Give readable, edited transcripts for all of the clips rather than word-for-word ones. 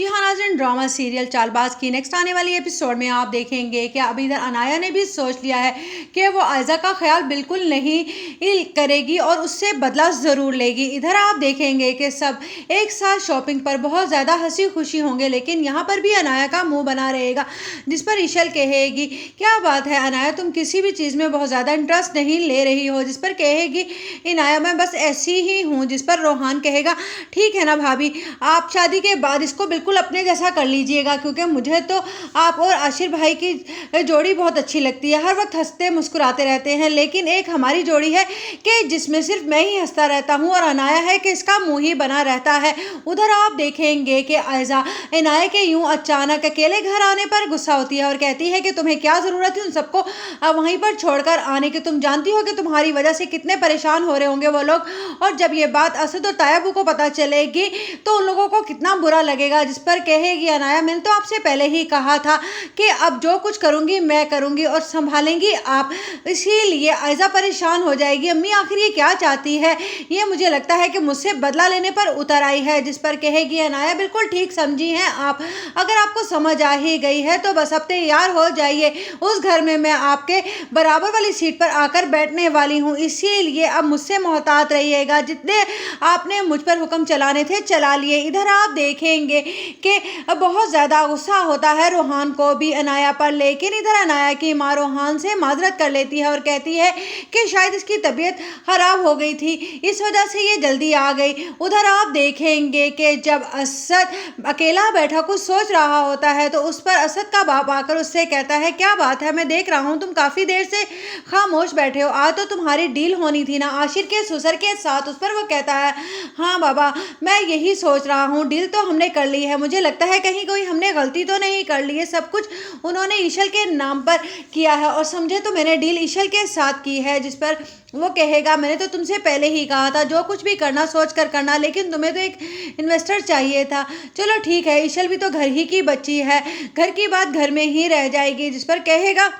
जी हाँ नाज़रीन, drama serial Chaalbaaz की नेक्स्ट आने वाली एपिसोड में आप देखेंगे कि अब इधर अनाया ने भी सोच लिया है कि वो आयज़ा का ख्याल बिल्कुल नहीं करेगी और उससे बदला ज़रूर लेगी। इधर आप देखेंगे कि सब एक साथ शॉपिंग पर बहुत ज़्यादा हंसी खुशी होंगे, लेकिन यहाँ पर भी अनाया का मुंह बना रहेगा, जिस पर ईशल कहेगी क्या बात है अनाया, तुम किसी भी चीज़ में बहुत ज़्यादा इंटरेस्ट नहीं ले रही हो। जिस पर कहेगी इनाया मैं बस ऐसी ही हूँ। जिस पर रोहान कहेगा ठीक है ना भाभी, आप शादी के बाद इसको बिल्कुल अपने जैसा कर लीजिएगा, क्योंकि मुझे तो आप और आशिर भाई की जोड़ी बहुत अच्छी लगती है, हर वक्त हंसते मुस्कुराते रहते हैं। लेकिन एक हमारी जोड़ी है कि जिसमें सिर्फ मैं ही हंसता रहता हूँ और अनाया है कि इसका मुंह ही बना रहता है। उधर आप देखेंगे कि आयज़ा इनाया के यूं अचानक अकेले घर आने पर गुस्सा होती है और कहती है कि तुम्हें क्या ज़रूरत है उन सबको वहीं पर छोड़कर आने की, तुम जानती हो कि तुम्हारी वजह से कितने परेशान हो रहे होंगे वो लोग, और जब ये बात असद और तायाबू को पता चलेगी तो उन लोगों को कितना बुरा लगेगा। जिस पर कहेगी अनाया मैंने तो आपसे पहले ही कहा था कि अब जो कुछ करूंगी मैं करूंगी और संभालेंगी आप, इसीलिए आयज़ा परेशान हो जाएगी। अम्मी आखिर ये क्या चाहती है, ये मुझे लगता है कि मुझसे बदला लेने पर उतर आई है। जिस पर कहेगी अनाया बिल्कुल ठीक समझी हैं आप, अगर आपको समझ आ ही गई है तो बस अब तैयार हो जाइए, उस घर में मैं आपके बराबर वाली सीट पर आकर बैठने वाली हूँ, इसीलिए अब मुझसे मोहतात रहिएगा, जितने आपने मुझ पर हुक्म चलाने थे चला लिए। इधर आप देखेंगे कि बहुत ज़्यादा गुस्सा होता है रोहान को भी अनाया पर, लेकिन इधर अनाया की माँ रोहान से माजरत कर लेती है और कहती है कि शायद इसकी तबीयत खराब हो गई थी, इस वजह से ये जल्दी आ गई। उधर आप देखेंगे कि जब असद अकेला बैठा कुछ सोच रहा होता है तो उस पर असद का बाप आकर उससे कहता है क्या बात है, मैं देख रहा हूँ तुम काफ़ी देर से खामोश बैठे हो, आज तो तुम्हारी डील होनी थी ना आशिर के ससुर के साथ। उस पर वो कहता है हाँ बाबा, मैं यही सोच रहा हूँ, डील तो हमने कर ली है, मुझे लगता है कहीं कोई हमने गलती तो नहीं कर ली है, सब कुछ उन्होंने ईशल के नाम पर किया है और समझे तो मैंने डील ईशल के साथ की है। जिस पर वो कहेगा मैंने तो तुमसे पहले ही कहा था जो कुछ भी करना सोच कर करना, लेकिन तुम्हें तो एक इन्वेस्टर चाहिए था। चलो ठीक है, ईशल भी तो घर ही की बच्ची है, घर की बात घर में ही रह जाएगी। जिस पर कहेगा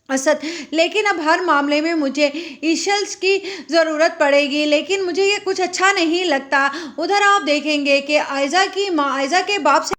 असद लेकिन अब हर मामले में मुझे ईशल्स की ज़रूरत पड़ेगी, लेकिन मुझे ये कुछ अच्छा नहीं लगता। उधर आप देखेंगे कि आयज़ा की माँ आयज़ा के बाप से